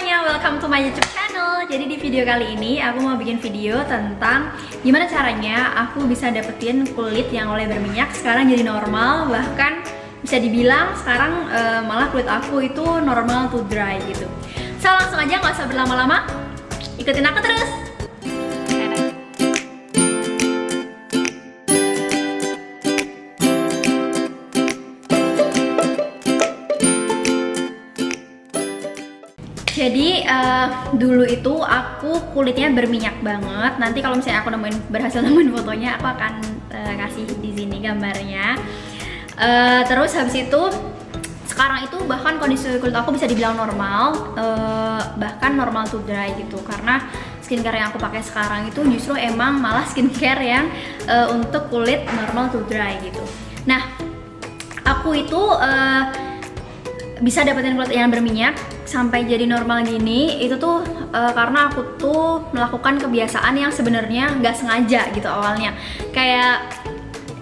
semuanya, welcome to my YouTube channel. Jadi di video kali ini aku mau bikin video tentang gimana caranya aku bisa dapetin kulit yang oleh berminyak sekarang jadi normal. Bahkan bisa dibilang sekarang malah kulit aku itu normal to dry gitu. So langsung aja, nggak usah berlama-lama, ikutin aku terus. Jadi dulu itu aku kulitnya berminyak banget. Nanti kalau misalnya aku berhasil nemuin fotonya, aku akan kasih di sini gambarnya. Terus habis itu sekarang itu bahkan kondisi kulit aku bisa dibilang normal, bahkan normal to dry gitu. Karena skincare yang aku pakai sekarang itu justru emang malah skincare yang untuk kulit normal to dry gitu. Nah, aku itu bisa dapetin kulit yang berminyak sampai jadi normal gini itu tuh karena aku tuh melakukan kebiasaan yang sebenarnya nggak sengaja gitu awalnya. Kayak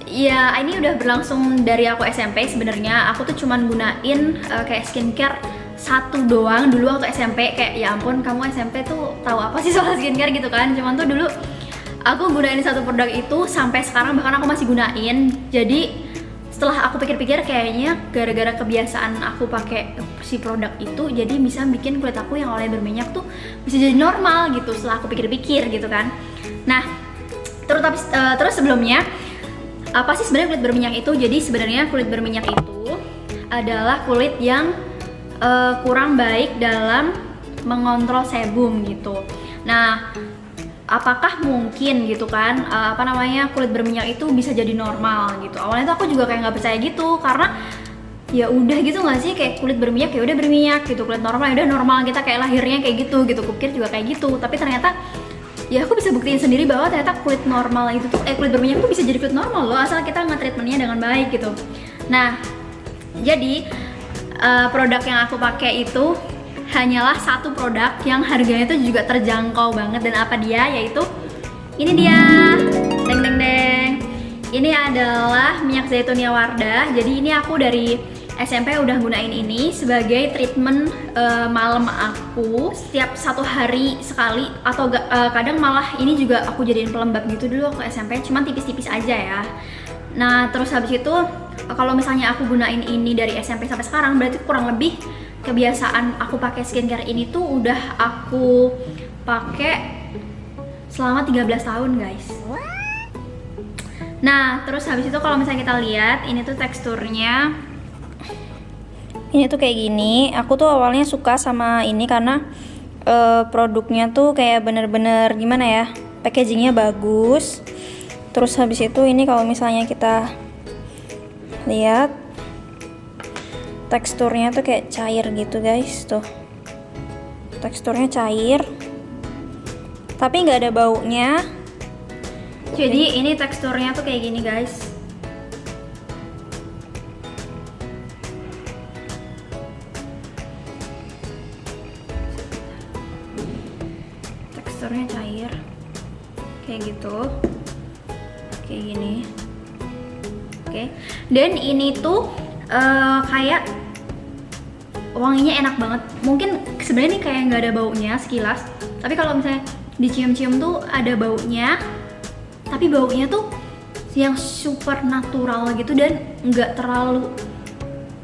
ya ini udah berlangsung dari aku SMP. Sebenarnya aku tuh cuman gunain kayak skincare satu doang dulu waktu SMP. Kayak ya ampun, kamu SMP tuh tahu apa sih soal skincare gitu kan. Cuman tuh dulu aku gunain satu produk itu sampai sekarang, bahkan aku masih gunain. Jadi setelah aku pikir-pikir, kayaknya gara-gara kebiasaan aku pakai si produk itu, jadi bisa bikin kulit aku yang awalnya berminyak tuh bisa jadi normal gitu setelah aku pikir-pikir gitu kan. Nah, terus sebelumnya apa sih sebenarnya kulit berminyak itu? Jadi sebenarnya kulit berminyak itu adalah kulit yang kurang baik dalam mengontrol sebum gitu. Nah, apakah mungkin gitu kan kulit berminyak itu bisa jadi normal gitu. Awalnya tuh aku juga kayak nggak percaya gitu, karena ya udah gitu nggak sih, kayak kulit berminyak ya udah berminyak gitu, kulit normal ya udah normal, kita kayak lahirnya kayak gitu kupikir juga kayak gitu. Tapi ternyata ya aku bisa buktiin sendiri bahwa ternyata kulit normal itu tuh kulit berminyak tuh bisa jadi kulit normal loh, asal kita nge-treatmentnya dengan baik gitu. Nah, jadi produk yang aku pakai itu hanyalah satu produk yang harganya itu juga terjangkau banget. Dan apa dia? Yaitu ini dia, deng deng deng. Ini adalah minyak zaitun Wardah. Jadi ini aku dari SMP udah gunain ini sebagai treatment malam aku setiap satu hari sekali, atau kadang malah ini juga aku jadiin pelembab gitu dulu waktu SMP, cuman tipis-tipis aja ya. Nah, terus habis itu kalau misalnya aku gunain ini dari SMP sampai sekarang, berarti kurang lebih kebiasaan aku pakai skincare ini tuh udah aku pakai selama 13 tahun guys. Nah, terus habis itu kalau misalnya kita lihat, ini tuh teksturnya ini tuh kayak gini. Aku tuh awalnya suka sama ini karena produknya tuh kayak bener-bener gimana ya, packagingnya bagus. Terus habis itu ini kalau misalnya kita lihat, teksturnya tuh kayak cair gitu guys, tuh teksturnya cair tapi nggak ada baunya. Jadi ini teksturnya tuh kayak gini guys. Teksturnya cair kayak gitu, kayak gini. Oke. Dan ini tuh kayak wanginya enak banget. Mungkin sebenarnya nih kayak nggak ada baunya sekilas, tapi kalau misalnya dicium-cium tuh ada baunya, tapi baunya tuh yang super natural gitu dan nggak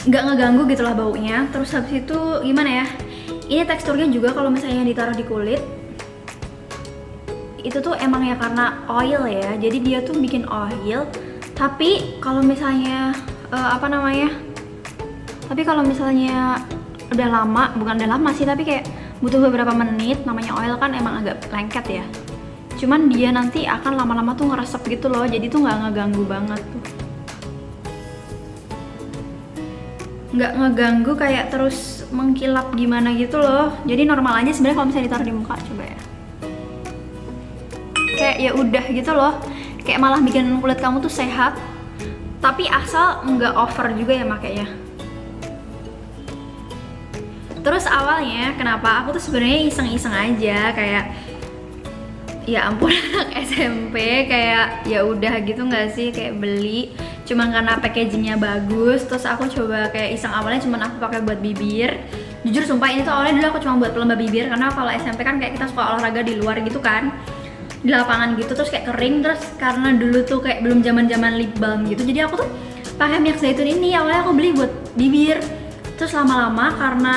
ngeganggu gitu lah baunya. Terus habis itu gimana ya, ini teksturnya juga kalau misalnya ditaruh di kulit itu tuh emang ya karena oil ya, jadi dia tuh bikin oil. Tapi kalau misalnya tapi kalau misalnya udah lama, bukan udah lama sih, tapi kayak butuh beberapa menit, namanya oil kan emang agak lengket ya. Cuman dia nanti akan lama-lama tuh ngeresep gitu loh, jadi tuh nggak ngeganggu banget tuh. Nggak ngeganggu kayak terus mengkilap gimana gitu loh. Jadi normal aja sebenarnya kalau misalnya ditaruh di muka, coba ya. Kayak ya udah gitu loh, kayak malah bikin kulit kamu tuh sehat. Tapi asal nggak over juga ya makanya. Terus awalnya kenapa aku tuh sebenarnya iseng-iseng aja, kayak ya ampun anak SMP, kayak ya udah gitu nggak sih, kayak beli cuman karena packagingnya bagus. Terus aku coba kayak iseng, awalnya cuman aku pakai buat bibir. Jujur sumpah ini tuh awalnya dulu aku cuma buat pelembab bibir, karena kalau SMP kan kayak kita suka olahraga di luar gitu kan, di lapangan gitu, terus kayak kering. Terus karena dulu tuh kayak belum zaman lip balm gitu, jadi aku tuh pakai minyak zaitun ini. Awalnya aku beli buat bibir, terus lama-lama karena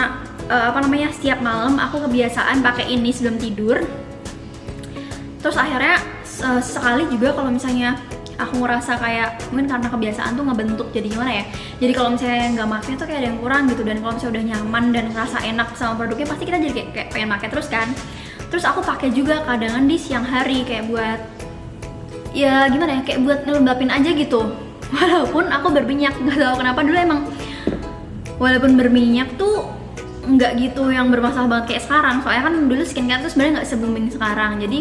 setiap malam aku kebiasaan pakai ini sebelum tidur. Terus akhirnya sekali juga kalau misalnya aku ngerasa kayak mungkin karena kebiasaan tuh ngebentuk, jadi gimana ya, jadi kalau misalnya nggak pakai tuh kayak ada yang kurang gitu. Dan kalau misalnya udah nyaman dan ngerasa enak sama produknya, pasti kita jadi kayak pengen pakai terus kan. Terus aku pakai juga kadangan di siang hari kayak buat ya gimana ya, kayak buat ngelembapin aja gitu. Walaupun aku berminyak, nggak tahu kenapa dulu emang walaupun berminyak tuh nggak gitu yang bermasalah banget kayak sekarang. Soalnya kan dulu skincare tuh sebenarnya nggak se-booming sekarang, jadi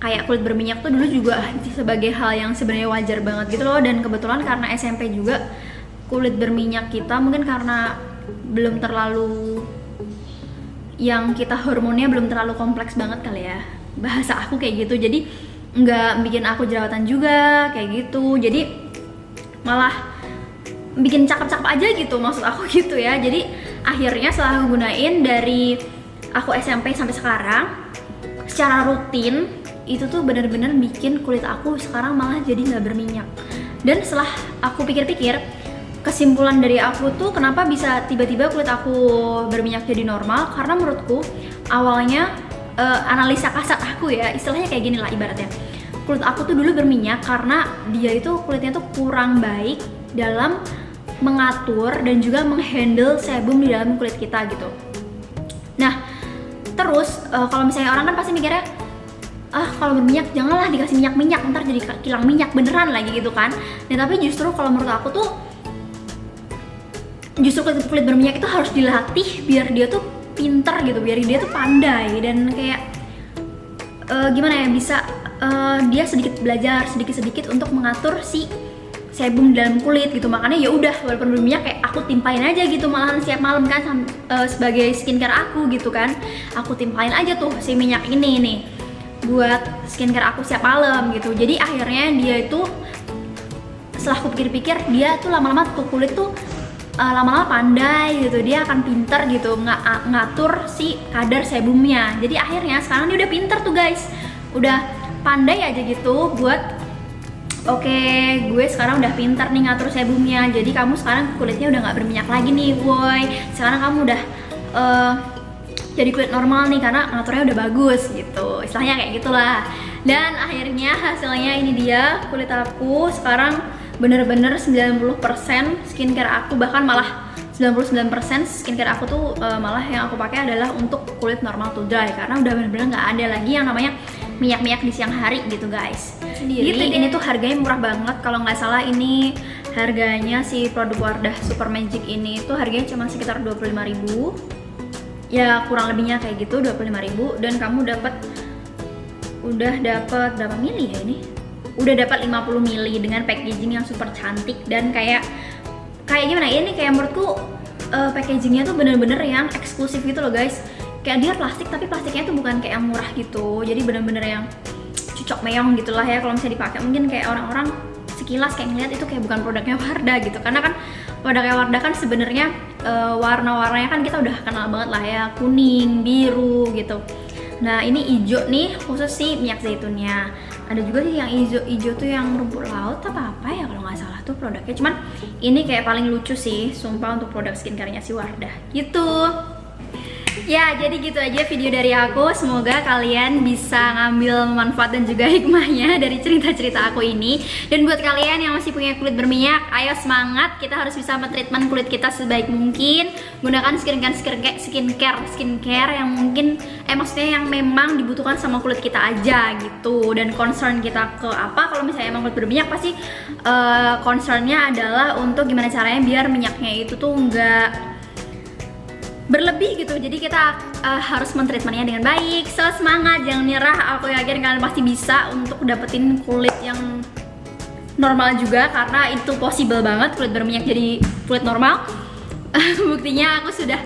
kayak kulit berminyak tuh dulu juga sebagai hal yang sebenarnya wajar banget gitu loh. Dan kebetulan karena SMP juga kulit berminyak kita mungkin karena belum terlalu, yang kita hormonnya belum terlalu kompleks banget kali ya, bahasa aku kayak gitu. Jadi nggak bikin aku jerawatan juga kayak gitu, jadi malah bikin cakep-cakep aja gitu maksud aku gitu ya. Jadi akhirnya setelah aku gunain dari aku SMP sampai sekarang secara rutin, itu tuh bener-bener bikin kulit aku sekarang malah jadi nggak berminyak. Dan setelah aku pikir-pikir, kesimpulan dari aku tuh kenapa bisa tiba-tiba kulit aku berminyak jadi normal, karena menurutku awalnya analisa kasar aku ya, istilahnya kayak gini lah ibaratnya, kulit aku tuh dulu berminyak karena dia itu kulitnya tuh kurang baik dalam mengatur dan juga menghandle sebum di dalam kulit kita gitu. Nah terus kalau misalnya orang kan pasti mikirnya, kalau berminyak janganlah dikasih minyak, ntar jadi kilang minyak beneran lagi gitu kan. Nah tapi justru kalau menurut aku tuh justru kulit berminyak itu harus dilatih biar dia tuh pinter gitu, biar dia tuh pandai dan kayak gimana ya, bisa dia sedikit belajar sedikit untuk mengatur si sebum di dalam kulit gitu. Makanya ya udah, walaupun berminyak kayak aku timpain aja gitu, malahan setiap malam kan sebagai skincare aku gitu kan, aku timpain aja tuh si minyak ini nih buat skincare aku setiap malam gitu. Jadi akhirnya dia itu setelah aku pikir-pikir, dia tuh lama-lama tuh kulit tuh lama-lama pandai gitu, dia akan pinter gitu ngatur si kadar sebumnya. Jadi akhirnya sekarang dia udah pinter tuh guys, udah pandai aja gitu buat oke, gue sekarang udah pinter nih ngatur sebumnya. Jadi kamu sekarang kulitnya udah nggak berminyak lagi nih boy, sekarang kamu udah jadi kulit normal nih karena ngaturnya udah bagus gitu, istilahnya kayak gitulah. Dan akhirnya hasilnya ini dia, kulit aku sekarang bener-bener 90% skincare aku, bahkan malah 99% skincare aku tuh malah yang aku pakai adalah untuk kulit normal to dry, karena udah bener-bener nggak ada lagi yang namanya minyak-minyak di siang hari gitu guys. Gitu, ini tuh harganya murah banget, kalau nggak salah ini harganya si produk Wardah Super Magic ini tuh harganya cuma sekitar 25.000 ya, kurang lebihnya kayak gitu, 25.000. Dan kamu udah dapat berapa mili ya ini? Udah dapat 50 mili dengan packaging yang super cantik dan kayak gimana ya, ini kayak menurutku packagingnya tuh bener-bener yang eksklusif gitu loh guys. Kayak dia plastik, tapi plastiknya tuh bukan kayak yang murah gitu, jadi bener-bener yang cucok meong gitulah ya kalau misalnya dipakai. Mungkin kayak orang-orang sekilas kayak ngeliat itu kayak bukan produknya Wardah gitu, karena kan produknya Wardah kan sebenarnya warna-warnanya kan kita udah kenal banget lah ya, kuning, biru gitu. Nah ini hijau nih khusus si minyak zaitunnya. Ada juga sih yang hijau tuh yang rumput laut apa ya kalau nggak salah tuh produknya. Cuman ini kayak paling lucu sih sumpah untuk produk skincare-nya si Wardah gitu. Ya, jadi gitu aja video dari aku. Semoga kalian bisa ngambil manfaat dan juga hikmahnya dari cerita-cerita aku ini. Dan buat kalian yang masih punya kulit berminyak, ayo semangat, kita harus bisa mentreatment kulit kita sebaik mungkin. Gunakan skincare yang mungkin maksudnya yang memang dibutuhkan sama kulit kita aja gitu. Dan concern kita ke apa, kalau misalnya emang kulit berminyak pasti concernnya adalah untuk gimana caranya biar minyaknya itu tuh nggak berlebih gitu. Jadi kita harus mentreatmentnya dengan baik. So semangat, jangan nyerah. Aku yakin kalian pasti bisa untuk dapetin kulit yang normal juga, karena itu possible banget kulit berminyak jadi kulit normal. Buktinya aku sudah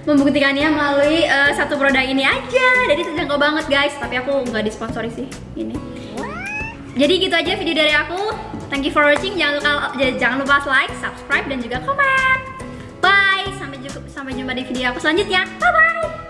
membuktikannya melalui satu produk ini aja. Jadi terjangkau banget guys. Tapi aku nggak disponsori sih ini. Jadi gitu aja video dari aku. Thank you for watching. Jangan lupa like, subscribe dan juga komen. Bye. Sampai jumpa di video aku selanjutnya. Bye bye.